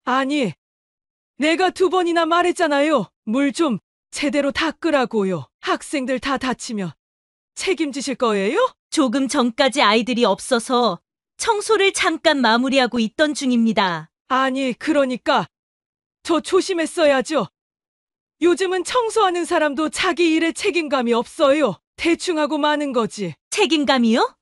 아니, 내가 2번이나 말했잖아요. 물 좀 제대로 닦으라고요. 학생들 다 다치면 책임지실 거예요? 조금 전까지 아이들이 없어서 청소를 잠깐 마무리하고 있던 중입니다. 아니, 그러니까 더 조심했어야죠. 요즘은 청소하는 사람도 자기 일에 책임감이 없어요. 대충 하고 마는 거지. 책임감이요?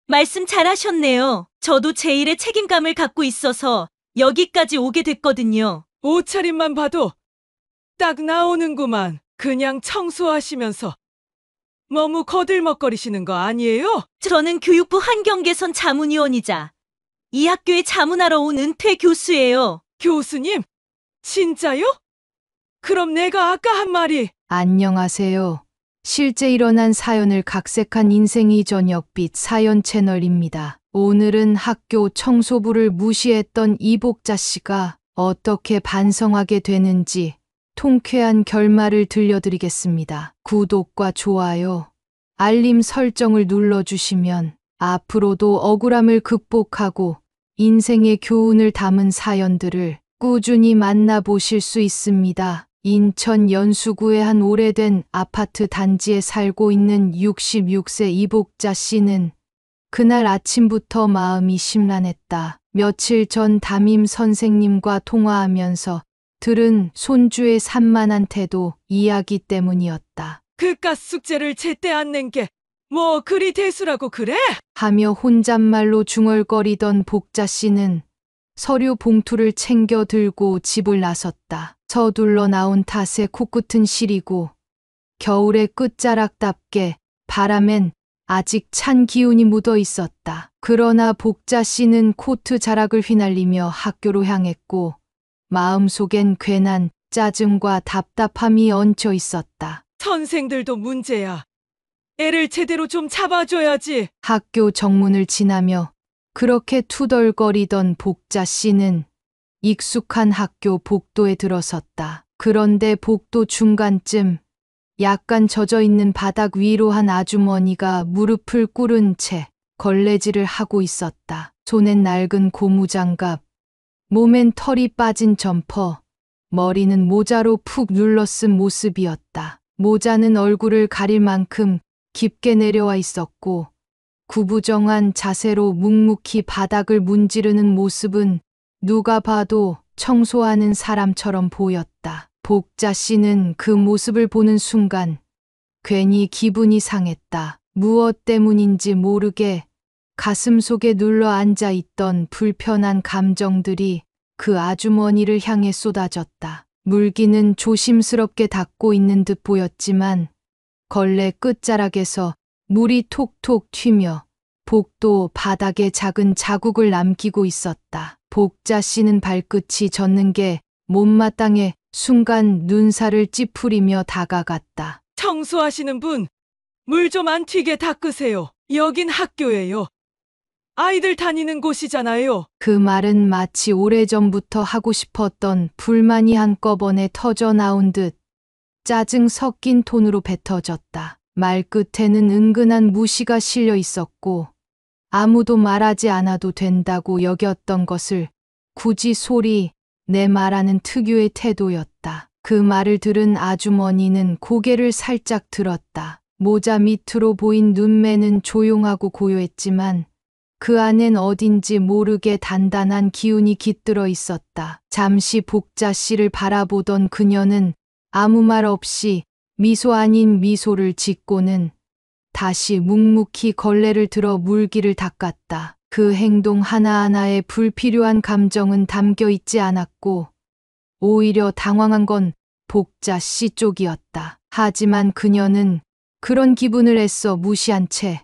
말씀 잘하셨네요. 저도 제 일에 책임감을 갖고 있어서 여기까지 오게 됐거든요. 옷차림만 봐도 딱 나오는구만. 그냥 청소하시면서 너무 거들먹거리시는 거 아니에요? 저는 교육부 환경개선 자문위원이자 이 학교에 자문하러 온 은퇴 교수예요. 교수님? 진짜요? 그럼 내가 아까 한 말이 안녕하세요. 실제 일어난 사연을 각색한 인생이 저녁빛 사연 채널입니다. 오늘은 학교 청소부를 무시했던 이복자 씨가 어떻게 반성하게 되는지 통쾌한 결말을 들려드리겠습니다. 구독과 좋아요, 알림 설정을 눌러주시면 앞으로도 억울함을 극복하고 인생의 교훈을 담은 사연들을 꾸준히 만나보실 수 있습니다. 인천 연수구의 한 오래된 아파트 단지에 살고 있는 66세 이복자 씨는 그날 아침부터 마음이 심란했다. 며칠 전 담임 선생님과 통화하면서 들은 손주의 산만한 태도 이야기 때문이었다. 그깟 숙제를 제때 안 낸 게 뭐 그리 대수라고 그래? 하며 혼잣말로 중얼거리던 복자 씨는 서류 봉투를 챙겨 들고 집을 나섰다. 서둘러 나온 탓에 코끝은 시리고 겨울의 끝자락답게 바람엔 아직 찬 기운이 묻어 있었다. 그러나 복자 씨는 코트 자락을 휘날리며 학교로 향했고 마음속엔 괜한 짜증과 답답함이 얹혀 있었다. 선생들도 문제야. 애를 제대로 좀 잡아줘야지. 학교 정문을 지나며 그렇게 투덜거리던 복자 씨는 익숙한 학교 복도에 들어섰다. 그런데 복도 중간쯤 약간 젖어 있는 바닥 위로 한 아주머니가 무릎을 꿇은 채 걸레질을 하고 있었다. 손엔 낡은 고무장갑, 몸엔 털이 빠진 점퍼, 머리는 모자로 푹 눌러쓴 모습이었다. 모자는 얼굴을 가릴 만큼 깊게 내려와 있었고 구부정한 자세로 묵묵히 바닥을 문지르는 모습은 누가 봐도 청소하는 사람처럼 보였다. 복자 씨는 그 모습을 보는 순간 괜히 기분이 상했다. 무엇 때문인지 모르게 가슴 속에 눌러 앉아 있던 불편한 감정들이 그 아주머니를 향해 쏟아졌다. 물기는 조심스럽게 닦고 있는 듯 보였지만 걸레 끝자락에서 물이 톡톡 튀며 복도 바닥에 작은 자국을 남기고 있었다. 복자 씨는 발끝이 젖는 게 못마땅해 순간 눈살을 찌푸리며 다가갔다. 청소하시는 분, 물 좀 안 튀게 닦으세요. 여긴 학교예요. 아이들 다니는 곳이잖아요. 그 말은 마치 오래전부터 하고 싶었던 불만이 한꺼번에 터져 나온 듯 짜증 섞인 톤으로 뱉어졌다. 말끝에는 은근한 무시가 실려 있었고 아무도 말하지 않아도 된다고 여겼던 것을 굳이 소리 내 말하는 특유의 태도였다. 그 말을 들은 아주머니는 고개를 살짝 들었다. 모자 밑으로 보인 눈매는 조용하고 고요했지만 그 안엔 어딘지 모르게 단단한 기운이 깃들어 있었다. 잠시 복자 씨를 바라보던 그녀는 아무 말 없이 미소 아닌 미소를 짓고는 다시 묵묵히 걸레를 들어 물기를 닦았다. 그 행동 하나하나에 불필요한 감정은 담겨 있지 않았고 오히려 당황한 건 복자 씨 쪽이었다. 하지만 그녀는 그런 기분을 애써 무시한 채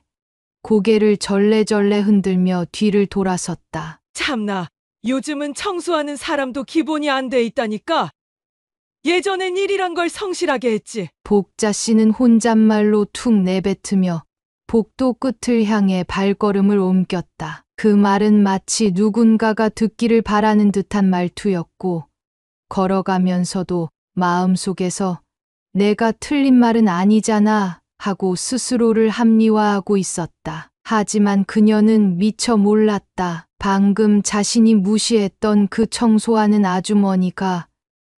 고개를 절레절레 흔들며 뒤를 돌아섰다. 참나, 요즘은 청소하는 사람도 기본이 안 돼 있다니까. 예전엔 일이란 걸 성실하게 했지. 복자 씨는 혼잣말로 툭 내뱉으며 복도 끝을 향해 발걸음을 옮겼다. 그 말은 마치 누군가가 듣기를 바라는 듯한 말투였고 걸어가면서도 마음속에서 내가 틀린 말은 아니잖아 하고 스스로를 합리화하고 있었다. 하지만 그녀는 미처 몰랐다. 방금 자신이 무시했던 그 청소하는 아주머니가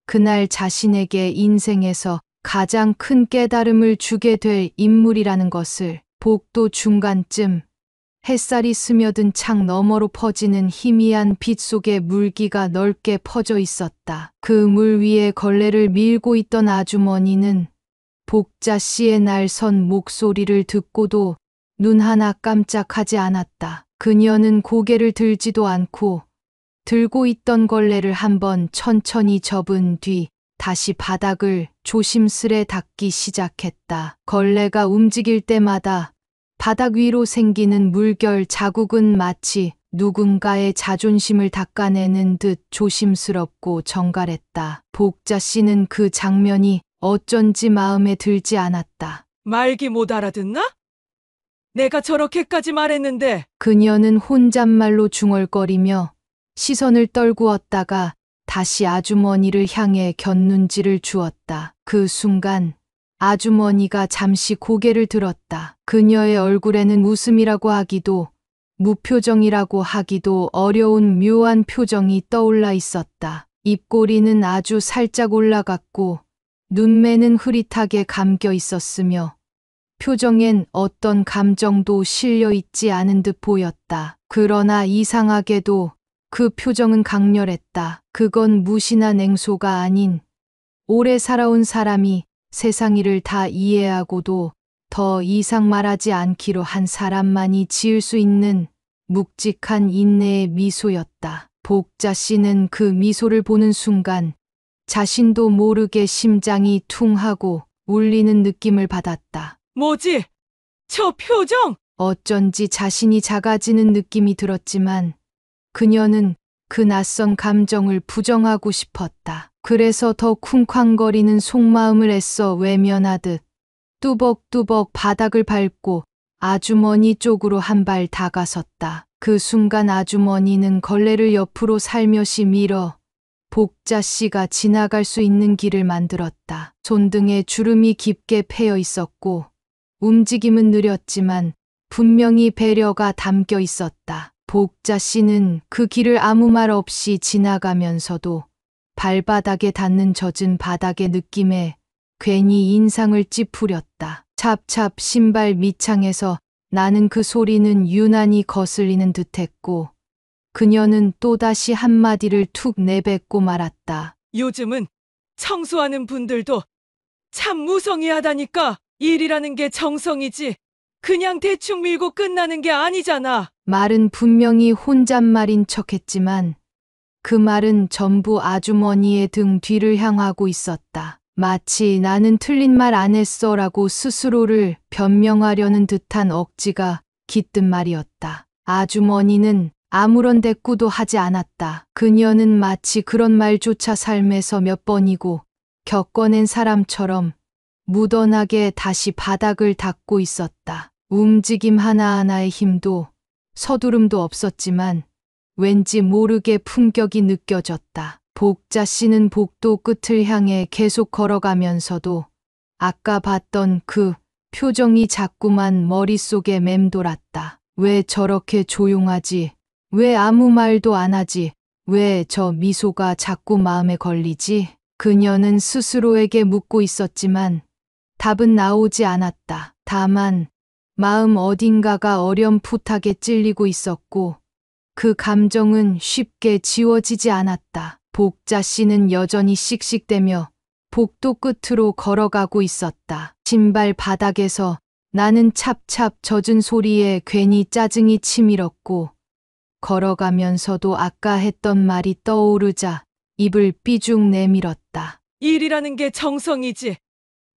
그날 자신에게 인생에서 가장 큰 깨달음을 주게 될 인물이라는 것을. 복도 중간쯤 햇살이 스며든 창 너머로 퍼지는 희미한 빛 속에 물기가 넓게 퍼져 있었다. 그 물 위에 걸레를 밀고 있던 아주머니는 복자 씨의 날선 목소리를 듣고도 눈 하나 깜짝하지 않았다. 그녀는 고개를 들지도 않고 들고 있던 걸레를 한번 천천히 접은 뒤 다시 바닥을 조심스레 닦기 시작했다. 걸레가 움직일 때마다 바닥 위로 생기는 물결 자국은 마치 누군가의 자존심을 닦아내는 듯 조심스럽고 정갈했다. 복자 씨는 그 장면이 어쩐지 마음에 들지 않았다. 말기 못 알아듣나? 내가 저렇게까지 말했는데 그녀는 혼잣말로 중얼거리며 시선을 떨구었다가 다시 아주머니를 향해 곁눈질을 주었다. 그 순간 아주머니가 잠시 고개를 들었다. 그녀의 얼굴에는 웃음이라고 하기도 무표정이라고 하기도 어려운 묘한 표정이 떠올라 있었다. 입꼬리는 아주 살짝 올라갔고 눈매는 흐릿하게 감겨 있었으며 표정엔 어떤 감정도 실려 있지 않은 듯 보였다. 그러나 이상하게도 그 표정은 강렬했다. 그건 무시나 냉소가 아닌 오래 살아온 사람이 세상 일을 다 이해하고도 더 이상 말하지 않기로 한 사람만이 지을 수 있는 묵직한 인내의 미소였다. 복자 씨는 그 미소를 보는 순간 자신도 모르게 심장이 퉁하고 울리는 느낌을 받았다. 뭐지? 저 표정? 어쩐지 자신이 작아지는 느낌이 들었지만 그녀는 그 낯선 감정을 부정하고 싶었다. 그래서 더 쿵쾅거리는 속마음을 애써 외면하듯 뚜벅뚜벅 바닥을 밟고 아주머니 쪽으로 한 발 다가섰다. 그 순간 아주머니는 걸레를 옆으로 살며시 밀어 복자 씨가 지나갈 수 있는 길을 만들었다. 손등에 주름이 깊게 패여 있었고 움직임은 느렸지만 분명히 배려가 담겨 있었다. 복자 씨는 그 길을 아무 말 없이 지나가면서도 발바닥에 닿는 젖은 바닥의 느낌에 괜히 인상을 찌푸렸다. 찹찹 신발 밑창에서 나는 그 소리는 유난히 거슬리는 듯했고 그녀는 또다시 한마디를 툭 내뱉고 말았다. 요즘은 청소하는 분들도 참 무성의하다니까. 일이라는 게 정성이지. 그냥 대충 밀고 끝나는 게 아니잖아. 말은 분명히 혼잣말인 척했지만 그 말은 전부 아주머니의 등 뒤를 향하고 있었다. 마치 나는 틀린 말 안 했어라고 스스로를 변명하려는 듯한 억지가 깃든 말이었다. 아주머니는 아무런 대꾸도 하지 않았다. 그녀는 마치 그런 말조차 삶에서 몇 번이고 겪어낸 사람처럼 무던하게 다시 바닥을 닦고 있었다. 움직임 하나하나의 힘도 서두름도 없었지만 왠지 모르게 품격이 느껴졌다. 복자 씨는 복도 끝을 향해 계속 걸어가면서도 아까 봤던 그 표정이 자꾸만 머릿속에 맴돌았다. 왜 저렇게 조용하지? 왜 아무 말도 안 하지? 왜 저 미소가 자꾸 마음에 걸리지? 그녀는 스스로에게 묻고 있었지만 답은 나오지 않았다. 다만 마음 어딘가가 어렴풋하게 찔리고 있었고 그 감정은 쉽게 지워지지 않았다. 복자 씨는 여전히 씩씩대며 복도 끝으로 걸어가고 있었다. 신발 바닥에서 나는 찹찹 젖은 소리에 괜히 짜증이 치밀었고 걸어가면서도 아까 했던 말이 떠오르자 입을 삐죽 내밀었다. 일이라는 게 정성이지.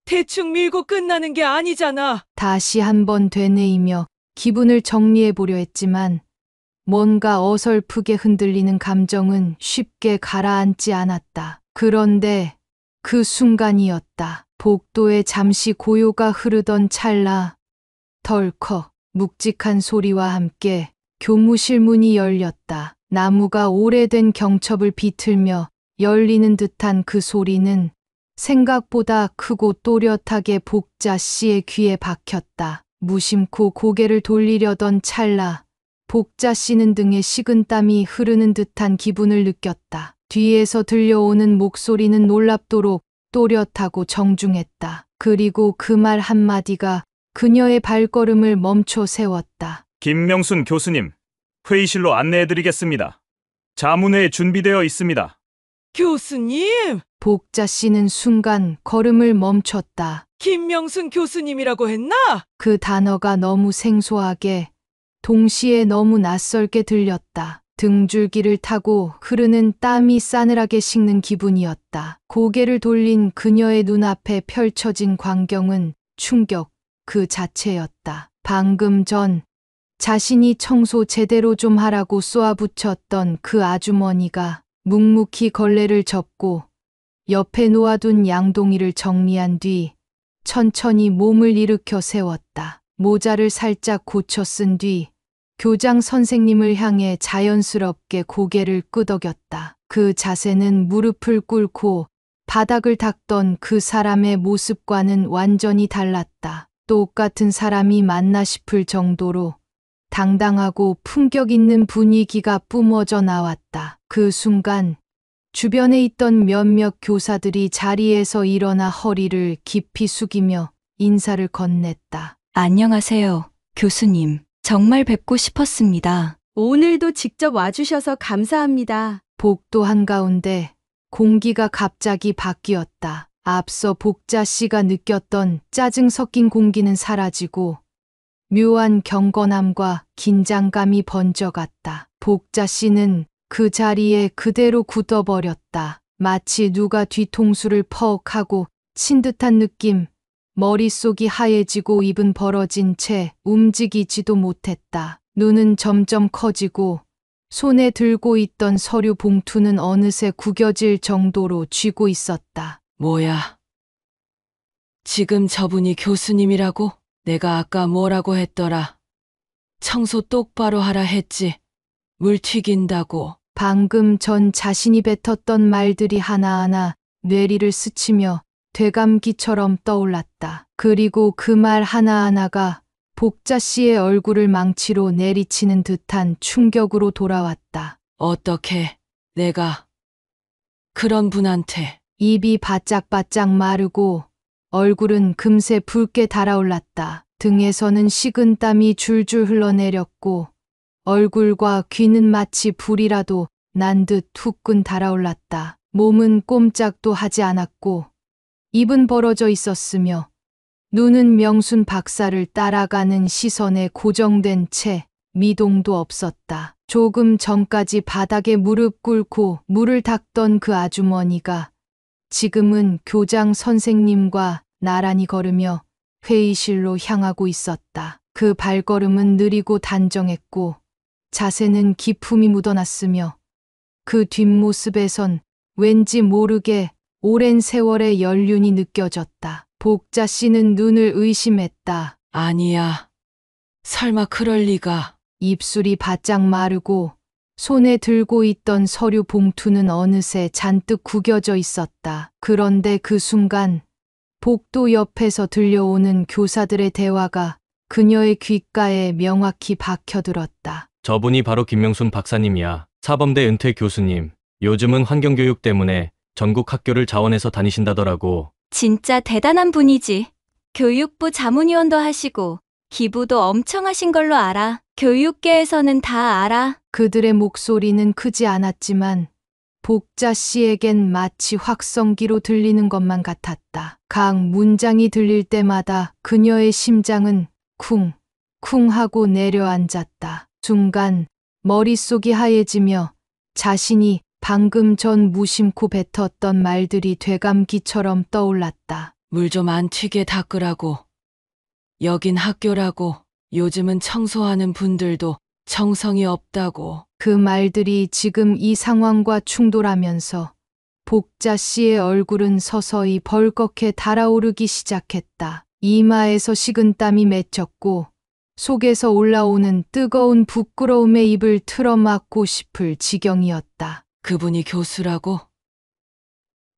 대충 밀고 끝나는 게 아니잖아. 다시 한번 되뇌이며 기분을 정리해 보려 했지만 뭔가 어설프게 흔들리는 감정은 쉽게 가라앉지 않았다. 그런데 그 순간이었다. 복도에 잠시 고요가 흐르던 찰나 덜컥 묵직한 소리와 함께 교무실 문이 열렸다. 나무가 오래된 경첩을 비틀며 열리는 듯한 그 소리는 생각보다 크고 또렷하게 복자 씨의 귀에 박혔다. 무심코 고개를 돌리려던 찰나 복자 씨는 등에 식은땀이 흐르는 듯한 기분을 느꼈다. 뒤에서 들려오는 목소리는 놀랍도록 또렷하고 정중했다. 그리고 그 말 한마디가 그녀의 발걸음을 멈춰 세웠다. 김명순 교수님, 회의실로 안내해드리겠습니다. 자문회에 준비되어 있습니다. 교수님! 복자 씨는 순간 걸음을 멈췄다. 김명순 교수님이라고 했나? 그 단어가 너무 생소하게 동시에 너무 낯설게 들렸다. 등줄기를 타고 흐르는 땀이 싸늘하게 식는 기분이었다. 고개를 돌린 그녀의 눈앞에 펼쳐진 광경은 충격 그 자체였다. 방금 전 자신이 청소 제대로 좀 하라고 쏘아붙였던 그 아주머니가 묵묵히 걸레를 접고 옆에 놓아둔 양동이를 정리한 뒤 천천히 몸을 일으켜 세웠다. 모자를 살짝 고쳐 쓴 뒤 교장 선생님을 향해 자연스럽게 고개를 끄덕였다. 그 자세는 무릎을 꿇고 바닥을 닦던 그 사람의 모습과는 완전히 달랐다. 똑같은 사람이 맞나 싶을 정도로 당당하고 품격 있는 분위기가 뿜어져 나왔다. 그 순간 주변에 있던 몇몇 교사들이 자리에서 일어나 허리를 깊이 숙이며 인사를 건넸다. 안녕하세요, 교수님. 정말 뵙고 싶었습니다. 오늘도 직접 와주셔서 감사합니다. 복도 한가운데 공기가 갑자기 바뀌었다. 앞서 복자 씨가 느꼈던 짜증 섞인 공기는 사라지고 묘한 경건함과 긴장감이 번져갔다. 복자 씨는 그 자리에 그대로 굳어버렸다. 마치 누가 뒤통수를 퍽 하고 친 듯한 느낌. 머릿속이 하얘지고 입은 벌어진 채 움직이지도 못했다. 눈은 점점 커지고 손에 들고 있던 서류 봉투는 어느새 구겨질 정도로 쥐고 있었다. 뭐야? 지금 저분이 교수님이라고? 내가 아까 뭐라고 했더라? 청소 똑바로 하라 했지. 물 튀긴다고. 방금 전 자신이 뱉었던 말들이 하나하나 뇌리를 스치며 되감기처럼 떠올랐다. 그리고 그 말 하나하나가 복자 씨의 얼굴을 망치로 내리치는 듯한 충격으로 돌아왔다. 어떻게 내가 그런 분한테 입이 바짝바짝 마르고 얼굴은 금세 붉게 달아올랐다. 등에서는 식은땀이 줄줄 흘러내렸고 얼굴과 귀는 마치 불이라도 난 듯 후끈 달아올랐다. 몸은 꼼짝도 하지 않았고 입은 벌어져 있었으며 눈은 명순 박사를 따라가는 시선에 고정된 채 미동도 없었다. 조금 전까지 바닥에 무릎 꿇고 물을 닦던 그 아주머니가 지금은 교장 선생님과 나란히 걸으며 회의실로 향하고 있었다. 그 발걸음은 느리고 단정했고 자세는 기품이 묻어났으며 그 뒷모습에선 왠지 모르게 오랜 세월의 연륜이 느껴졌다. 복자 씨는 눈을 의심했다. 아니야. 설마 그럴 리가. 입술이 바짝 마르고 손에 들고 있던 서류 봉투는 어느새 잔뜩 구겨져 있었다. 그런데 그 순간 복도 옆에서 들려오는 교사들의 대화가 그녀의 귓가에 명확히 박혀들었다. 저분이 바로 김명순 박사님이야. 사범대 은퇴 교수님. 요즘은 환경교육 때문에 전국 학교를 자원해서 다니신다더라고. 진짜 대단한 분이지. 교육부 자문위원도 하시고 기부도 엄청 하신 걸로 알아. 교육계에서는 다 알아. 그들의 목소리는 크지 않았지만 복자 씨에겐 마치 확성기로 들리는 것만 같았다. 각 문장이 들릴 때마다 그녀의 심장은 쿵, 쿵 하고 내려앉았다. 순간 머릿속이 하얘지며 자신이 방금 전 무심코 뱉었던 말들이 되감기처럼 떠올랐다. 물 좀 안 튀게 닦으라고. 여긴 학교라고. 요즘은 청소하는 분들도 정성이 없다고. 그 말들이 지금 이 상황과 충돌하면서 복자 씨의 얼굴은 서서히 벌겋게 달아오르기 시작했다. 이마에서 식은땀이 맺혔고 속에서 올라오는 뜨거운 부끄러움에 입을 틀어막고 싶을 지경이었다. 그분이 교수라고?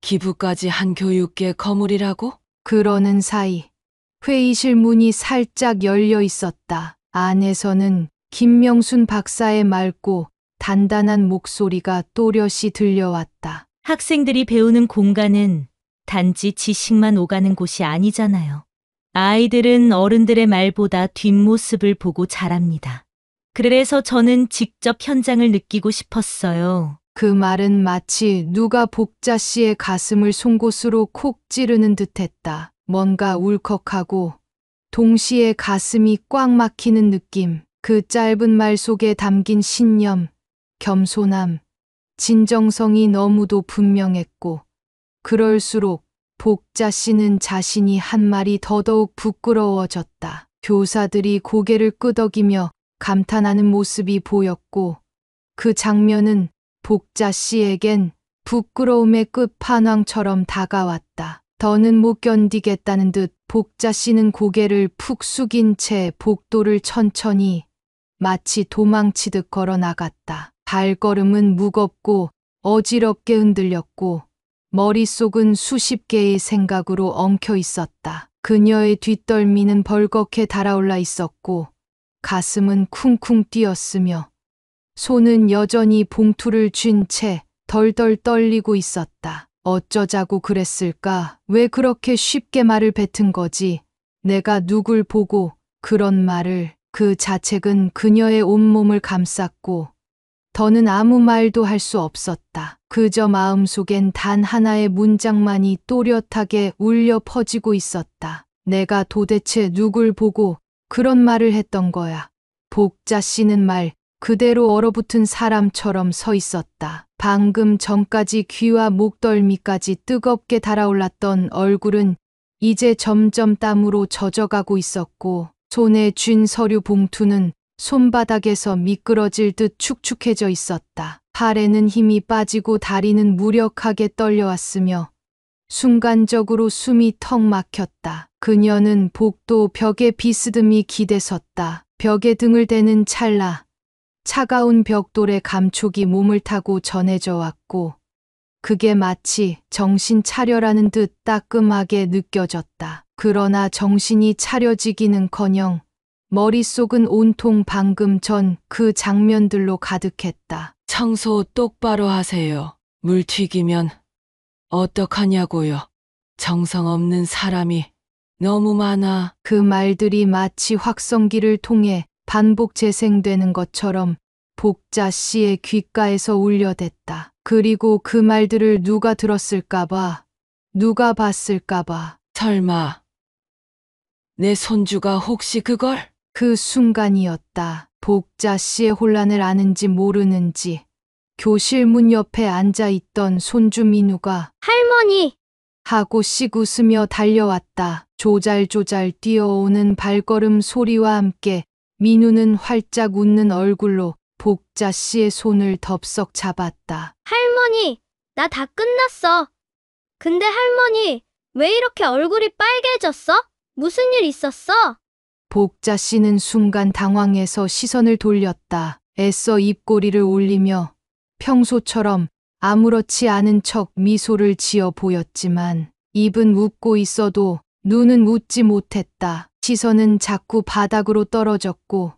기부까지 한 교육계 거물이라고? 그러는 사이 회의실 문이 살짝 열려 있었다. 안에서는 김명순 박사의 맑고 단단한 목소리가 또렷이 들려왔다. 학생들이 배우는 공간은 단지 지식만 오가는 곳이 아니잖아요. 아이들은 어른들의 말보다 뒷모습을 보고 자랍니다. 그래서 저는 직접 현장을 느끼고 싶었어요. 그 말은 마치 누가 복자 씨의 가슴을 송곳으로 콕 찌르는 듯했다. 뭔가 울컥하고 동시에 가슴이 꽉 막히는 느낌. 그 짧은 말 속에 담긴 신념, 겸손함, 진정성이 너무도 분명했고 그럴수록 복자 씨는 자신이 한 말이 더더욱 부끄러워졌다. 교사들이 고개를 끄덕이며 감탄하는 모습이 보였고 그 장면은 복자 씨에겐 부끄러움의 끝판왕처럼 다가왔다. 더는 못 견디겠다는 듯 복자 씨는 고개를 푹 숙인 채 복도를 천천히 마치 도망치듯 걸어 나갔다. 발걸음은 무겁고 어지럽게 흔들렸고 머릿속은 수십 개의 생각으로 엉켜 있었다. 그녀의 뒷덜미는 벌겋게 달아올라 있었고 가슴은 쿵쿵 뛰었으며 손은 여전히 봉투를 쥔 채 덜덜 떨리고 있었다. 어쩌자고 그랬을까? 왜 그렇게 쉽게 말을 뱉은 거지? 내가 누굴 보고 그런 말을. 그 자책은 그녀의 온몸을 감쌌고 더는 아무 말도 할 수 없었다. 그저 마음속엔 단 하나의 문장만이 또렷하게 울려 퍼지고 있었다. 내가 도대체 누굴 보고 그런 말을 했던 거야. 복자 씨는 말 그대로 얼어붙은 사람처럼 서 있었다. 방금 전까지 귀와 목덜미까지 뜨겁게 달아올랐던 얼굴은 이제 점점 땀으로 젖어가고 있었고 손에 쥔 서류 봉투는 손바닥에서 미끄러질 듯 축축해져 있었다. 팔에는 힘이 빠지고 다리는 무력하게 떨려왔으며 순간적으로 숨이 턱 막혔다. 그녀는 복도 벽에 비스듬히 기대섰다. 벽에 등을 대는 찰나 차가운 벽돌의 감촉이 몸을 타고 전해져 왔고 그게 마치 정신 차려라는 듯 따끔하게 느껴졌다. 그러나 정신이 차려지기는커녕 머릿속은 온통 방금 전 그 장면들로 가득했다. 청소 똑바로 하세요. 물 튀기면 어떡하냐고요. 정성 없는 사람이 너무 많아. 그 말들이 마치 확성기를 통해 반복 재생되는 것처럼 복자 씨의 귓가에서 울려댔다. 그리고 그 말들을 누가 들었을까봐, 누가 봤을까봐. 설마 내 손주가 혹시 그걸? 그 순간이었다. 복자 씨의 혼란을 아는지 모르는지 교실 문 옆에 앉아 있던 손주 민우가 할머니! 하고 씩 웃으며 달려왔다. 조잘조잘 뛰어오는 발걸음 소리와 함께 민우는 활짝 웃는 얼굴로 복자 씨의 손을 덥석 잡았다. 할머니! 나 다 끝났어. 근데 할머니, 왜 이렇게 얼굴이 빨개졌어? 무슨 일 있었어? 복자 씨는 순간 당황해서 시선을 돌렸다. 애써 입꼬리를 올리며 평소처럼 아무렇지 않은 척 미소를 지어 보였지만 입은 웃고 있어도 눈은 웃지 못했다. 시선은 자꾸 바닥으로 떨어졌고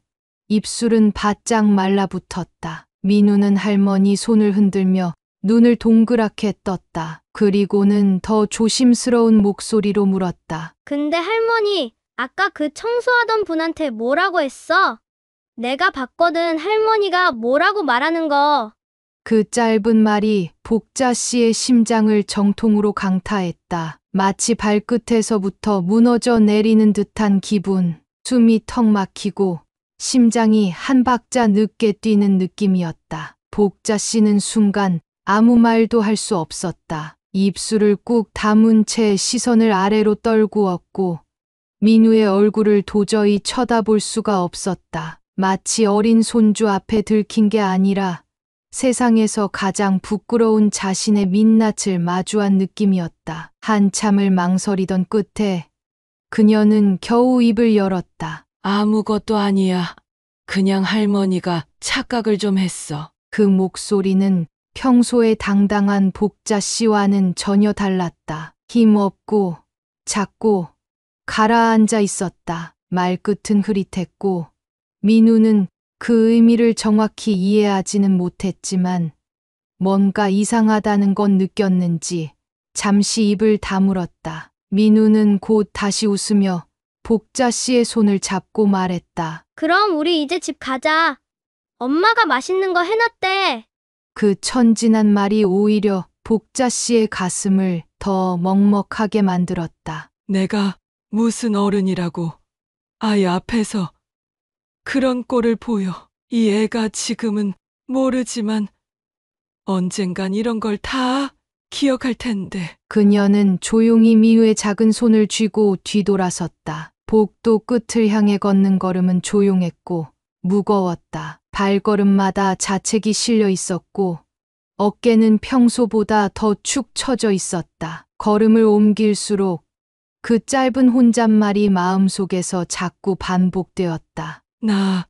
입술은 바짝 말라붙었다. 민우는 할머니 손을 흔들며 눈을 동그랗게 떴다. 그리고는 더 조심스러운 목소리로 물었다. 근데 할머니, 아까 그 청소하던 분한테 뭐라고 했어? 내가 봤거든, 할머니가 뭐라고 말하는 거. 그 짧은 말이 복자 씨의 심장을 정통으로 강타했다. 마치 발끝에서부터 무너져 내리는 듯한 기분. 숨이 턱 막히고 심장이 한 박자 늦게 뛰는 느낌이었다. 복자 씨는 순간 아무 말도 할 수 없었다. 입술을 꾹 다문 채 시선을 아래로 떨구었고 민우의 얼굴을 도저히 쳐다볼 수가 없었다. 마치 어린 손주 앞에 들킨 게 아니라 세상에서 가장 부끄러운 자신의 민낯을 마주한 느낌이었다. 한참을 망설이던 끝에 그녀는 겨우 입을 열었다. 아무것도 아니야. 그냥 할머니가 착각을 좀 했어. 그 목소리는 평소의 당당한 복자 씨와는 전혀 달랐다. 힘없고 작고 가라앉아 있었다. 말끝은 흐릿했고 민우는 그 의미를 정확히 이해하지는 못했지만 뭔가 이상하다는 건 느꼈는지 잠시 입을 다물었다. 민우는 곧 다시 웃으며 복자 씨의 손을 잡고 말했다. 그럼 우리 이제 집 가자. 엄마가 맛있는 거 해놨대. 그 천진한 말이 오히려 복자 씨의 가슴을 더 먹먹하게 만들었다. 내가 무슨 어른이라고 아이 앞에서 그런 꼴을 보여. 이 애가 지금은 모르지만 언젠간 이런 걸 다 기억할 텐데. 그녀는 조용히 미우의 작은 손을 쥐고 뒤돌아섰다. 복도 끝을 향해 걷는 걸음은 조용했고 무거웠다. 발걸음마다 자책이 실려 있었고 어깨는 평소보다 더 축 처져 있었다. 걸음을 옮길수록 그 짧은 혼잣말이 마음속에서 자꾸 반복되었다. 나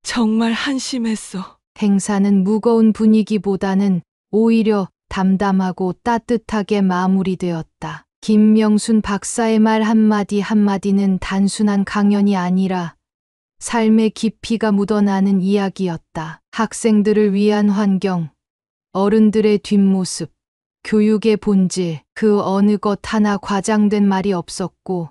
정말 한심했어. 행사는 무거운 분위기보다는 오히려 담담하고 따뜻하게 마무리되었다. 김명순 박사의 말 한마디 한마디는 단순한 강연이 아니라 삶의 깊이가 묻어나는 이야기였다. 학생들을 위한 환경, 어른들의 뒷모습, 교육의 본질, 그 어느 것 하나 과장된 말이 없었고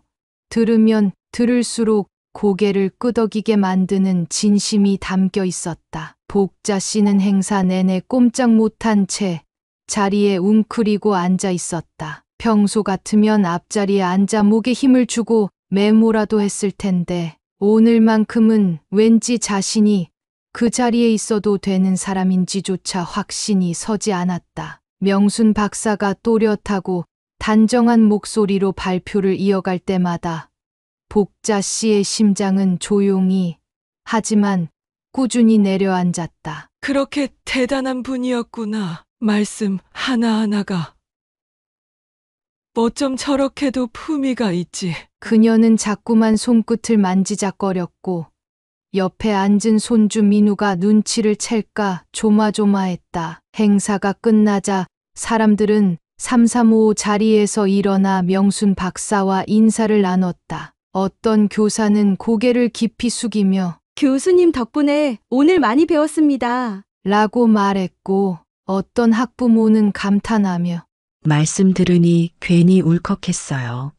들으면 들을수록 고개를 끄덕이게 만드는 진심이 담겨 있었다. 복자 씨는 행사 내내 꼼짝 못한 채 자리에 웅크리고 앉아 있었다. 평소 같으면 앞자리에 앉아 목에 힘을 주고 메모라도 했을 텐데 오늘만큼은 왠지 자신이 그 자리에 있어도 되는 사람인지조차 확신이 서지 않았다. 명순 박사가 또렷하고 단정한 목소리로 발표를 이어갈 때마다 복자 씨의 심장은 조용히 하지만 꾸준히 내려앉았다. 그렇게 대단한 분이었구나. 말씀 하나하나가 어쩜 저렇게도 품위가 있지. 그녀는 자꾸만 손끝을 만지작거렸고 옆에 앉은 손주 민우가 눈치를 챌까 조마조마했다. 행사가 끝나자 사람들은 335 자리에서 일어나 명순 박사와 인사를 나눴다. 어떤 교사는 고개를 깊이 숙이며 교수님 덕분에 오늘 많이 배웠습니다. 라고 말했고 어떤 학부모는 감탄하며 말씀 들으니 괜히 울컥했어요.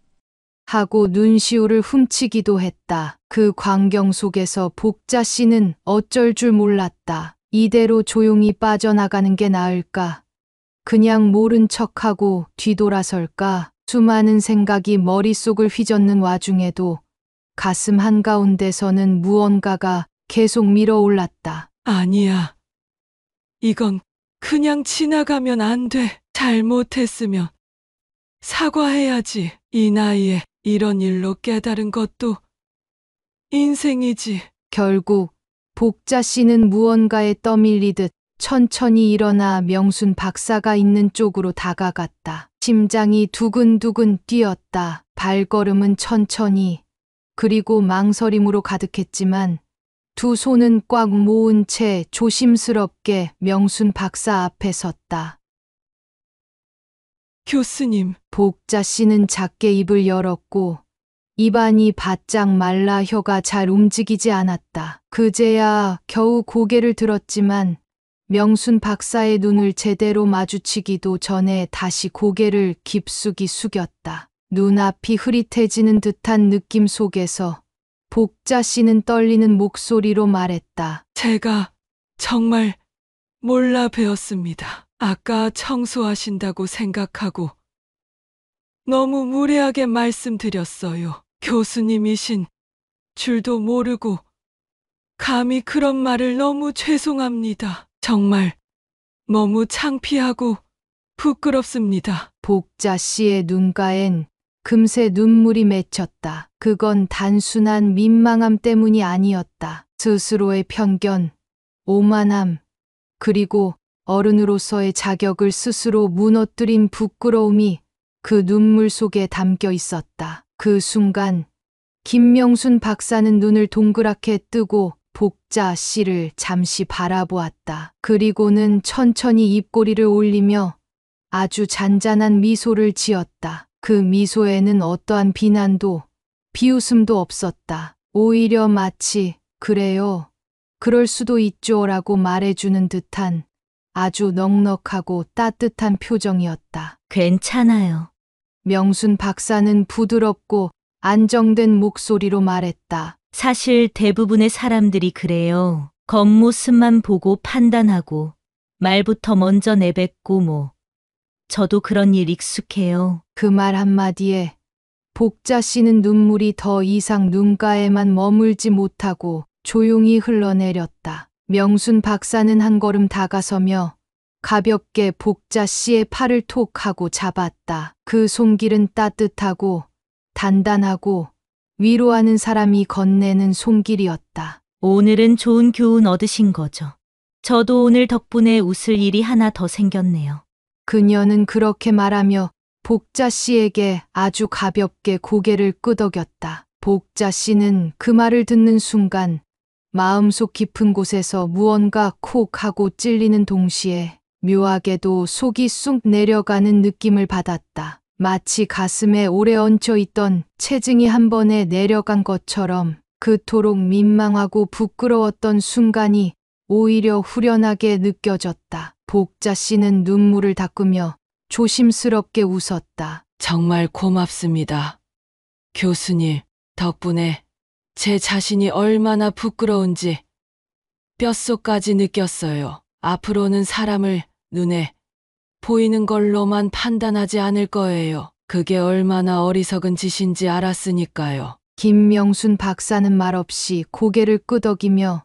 하고 눈시울을 훔치기도 했다. 그 광경 속에서 복자 씨는 어쩔 줄 몰랐다. 이대로 조용히 빠져나가는 게 나을까? 그냥 모른 척하고 뒤돌아설까? 수많은 생각이 머릿속을 휘젓는 와중에도 가슴 한가운데서는 무언가가 계속 밀어올랐다. 아니야. 이건 그냥 지나가면 안 돼. 잘못했으면 사과해야지. 이 나이에 이런 일로 깨달은 것도 인생이지. 결국 복자 씨는 무언가에 떠밀리듯 천천히 일어나 명순 박사가 있는 쪽으로 다가갔다. 심장이 두근두근 뛰었다. 발걸음은 천천히 그리고 망설임으로 가득했지만 두 손은 꽉 모은 채 조심스럽게 명순 박사 앞에 섰다. 교수님, 복자 씨는 작게 입을 열었고 입안이 바짝 말라 혀가 잘 움직이지 않았다. 그제야 겨우 고개를 들었지만 명순 박사의 눈을 제대로 마주치기도 전에 다시 고개를 깊숙이 숙였다. 눈앞이 흐릿해지는 듯한 느낌 속에서 복자 씨는 떨리는 목소리로 말했다. 제가 정말 몰라 배웠습니다. 아까 청소하신다고 생각하고 너무 무례하게 말씀드렸어요. 교수님이신 줄도 모르고 감히 그런 말을 너무 죄송합니다. 정말 너무 창피하고 부끄럽습니다. 복자 씨의 눈가엔 금세 눈물이 맺혔다. 그건 단순한 민망함 때문이 아니었다. 스스로의 편견, 오만함, 그리고 어른으로서의 자격을 스스로 무너뜨린 부끄러움이 그 눈물 속에 담겨 있었다. 그 순간 김명순 박사는 눈을 동그랗게 뜨고 복자 씨를 잠시 바라보았다. 그리고는 천천히 입꼬리를 올리며 아주 잔잔한 미소를 지었다. 그 미소에는 어떠한 비난도 비웃음도 없었다. 오히려 마치 그래요. 그럴 수도 있죠라고 말해주는 듯한 아주 넉넉하고 따뜻한 표정이었다. 괜찮아요. 명순 박사는 부드럽고 안정된 목소리로 말했다. 사실 대부분의 사람들이 그래요. 겉모습만 보고 판단하고 말부터 먼저 내뱉고 뭐. 저도 그런 일 익숙해요. 그 말 한마디에 복자 씨는 눈물이 더 이상 눈가에만 머물지 못하고 조용히 흘러내렸다. 명순 박사는 한 걸음 다가서며 가볍게 복자 씨의 팔을 톡 하고 잡았다. 그 손길은 따뜻하고 단단하고 위로하는 사람이 건네는 손길이었다. 오늘은 좋은 교훈 얻으신 거죠. 저도 오늘 덕분에 웃을 일이 하나 더 생겼네요. 그녀는 그렇게 말하며 복자 씨에게 아주 가볍게 고개를 끄덕였다. 복자 씨는 그 말을 듣는 순간 마음속 깊은 곳에서 무언가 콕 하고 찔리는 동시에 묘하게도 속이 쑥 내려가는 느낌을 받았다. 마치 가슴에 오래 얹혀 있던 체증이 한 번에 내려간 것처럼 그토록 민망하고 부끄러웠던 순간이 오히려 후련하게 느껴졌다. 복자 씨는 눈물을 닦으며 조심스럽게 웃었다. 정말 고맙습니다. 교수님, 덕분에 제 자신이 얼마나 부끄러운지 뼛속까지 느꼈어요. 앞으로는 사람을 눈에 보이는 걸로만 판단하지 않을 거예요. 그게 얼마나 어리석은 짓인지 알았으니까요. 김명순 박사는 말없이 고개를 끄덕이며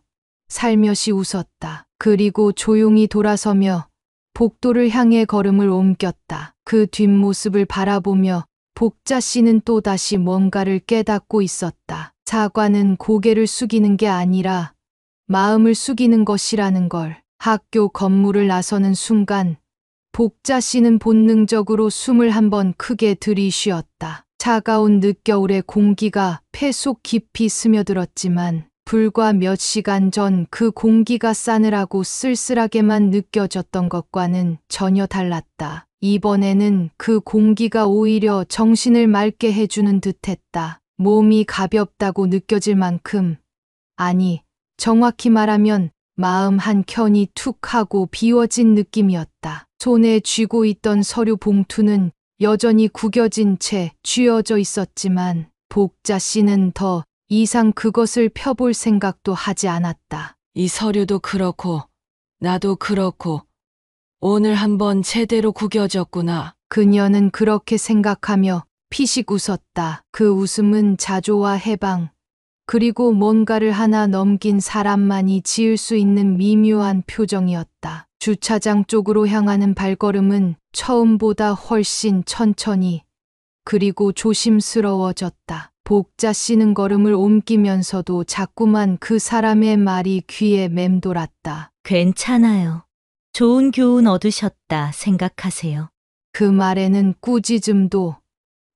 살며시 웃었다. 그리고 조용히 돌아서며 복도를 향해 걸음을 옮겼다. 그 뒷모습을 바라보며 복자 씨는 또다시 뭔가를 깨닫고 있었다. 사과는 고개를 숙이는 게 아니라 마음을 숙이는 것이라는 걸. 학교 건물을 나서는 순간 복자 씨는 본능적으로 숨을 한번 크게 들이쉬었다. 차가운 늦겨울의 공기가 폐 속 깊이 스며들었지만 불과 몇 시간 전 그 공기가 싸늘하고 쓸쓸하게만 느껴졌던 것과는 전혀 달랐다. 이번에는 그 공기가 오히려 정신을 맑게 해주는 듯했다. 몸이 가볍다고 느껴질 만큼, 아니, 정확히 말하면 마음 한 켠이 툭 하고 비워진 느낌이었다. 손에 쥐고 있던 서류 봉투는 여전히 구겨진 채 쥐어져 있었지만 복자 씨는 더 이상 그것을 펴볼 생각도 하지 않았다. 이 서류도 그렇고 나도 그렇고 오늘 한번 제대로 구겨졌구나. 그녀는 그렇게 생각하며 피식 웃었다. 그 웃음은 자조와 해방, 그리고 뭔가를 하나 넘긴 사람만이 지을 수 있는 미묘한 표정이었다. 주차장 쪽으로 향하는 발걸음은 처음보다 훨씬 천천히, 그리고 조심스러워졌다. 복자 씨는 걸음을 옮기면서도 자꾸만 그 사람의 말이 귀에 맴돌았다. 괜찮아요. 좋은 교훈 얻으셨다 생각하세요. 그 말에는 꾸짖음도,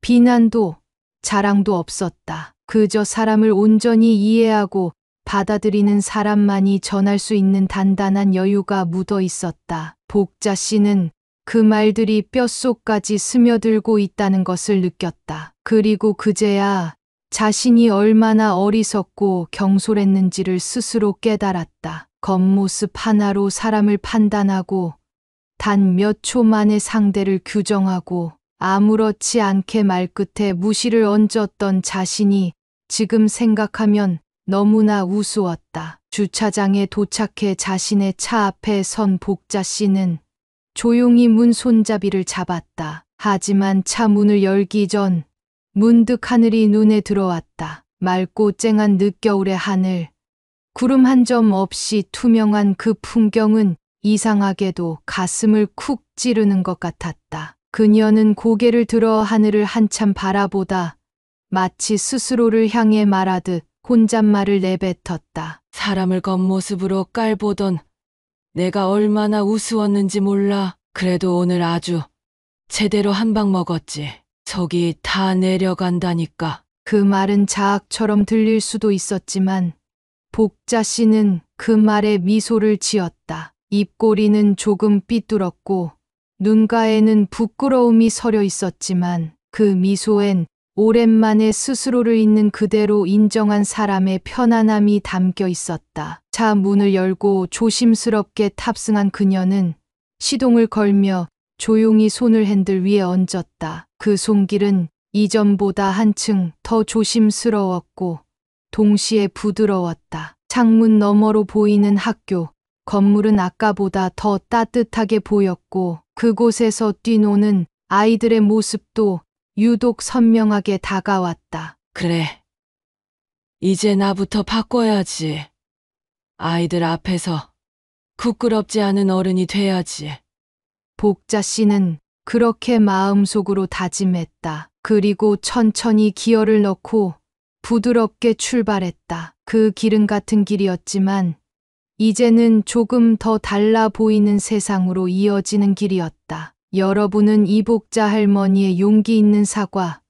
비난도, 자랑도 없었다. 그저 사람을 온전히 이해하고 받아들이는 사람만이 전할 수 있는 단단한 여유가 묻어 있었다. 복자 씨는 그 말들이 뼛속까지 스며들고 있다는 것을 느꼈다. 그리고 그제야 자신이 얼마나 어리석고 경솔했는지를 스스로 깨달았다. 겉모습 하나로 사람을 판단하고 단 몇 초 만에 상대를 규정하고 아무렇지 않게 말끝에 무시를 얹었던 자신이 지금 생각하면 너무나 우스웠다. 주차장에 도착해 자신의 차 앞에 선 복자 씨는 조용히 문 손잡이를 잡았다. 하지만 차 문을 열기 전 문득 하늘이 눈에 들어왔다. 맑고 쨍한 늦겨울의 하늘, 구름 한 점 없이 투명한 그 풍경은 이상하게도 가슴을 쿡 찌르는 것 같았다. 그녀는 고개를 들어 하늘을 한참 바라보다 마치 스스로를 향해 말하듯 혼잣말을 내뱉었다. 사람을 겉모습으로 깔보던 내가 얼마나 우스웠는지 몰라. 그래도 오늘 아주 제대로 한 방 먹었지. 속이 다 내려간다니까. 그 말은 자학처럼 들릴 수도 있었지만 복자 씨는 그 말에 미소를 지었다. 입꼬리는 조금 삐뚤었고 눈가에는 부끄러움이 서려 있었지만 그 미소엔 오랜만에 스스로를 있는 그대로 인정한 사람의 편안함이 담겨 있었다. 차 문을 열고 조심스럽게 탑승한 그녀는 시동을 걸며 조용히 손을 핸들 위에 얹었다. 그 손길은 이전보다 한층 더 조심스러웠고 동시에 부드러웠다. 창문 너머로 보이는 학교, 건물은 아까보다 더 따뜻하게 보였고 그곳에서 뛰노는 아이들의 모습도 유독 선명하게 다가왔다. 그래. 이제 나부터 바꿔야지. 아이들 앞에서 부끄럽지 않은 어른이 돼야지. 복자 씨는 그렇게 마음속으로 다짐했다. 그리고 천천히 기어를 넣고 부드럽게 출발했다. 그 길은 같은 길이었지만 이제는 조금 더 달라 보이는 세상으로 이어지는 길이었다. 여러분은 이복자 할머니의 용기 있는 사과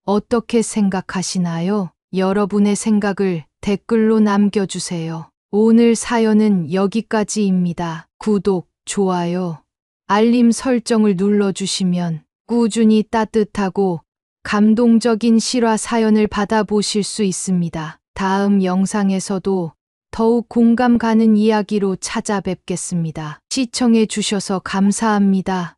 어떻게 생각하시나요? 여러분의 생각을 댓글로 남겨주세요. 오늘 사연은 여기까지입니다. 구독, 좋아요, 알림 설정을 눌러주시면 꾸준히 따뜻하고 감동적인 실화 사연을 받아보실 수 있습니다. 다음 영상에서도 더욱 공감 가는 이야기로 찾아뵙겠습니다. 시청해 주셔서 감사합니다.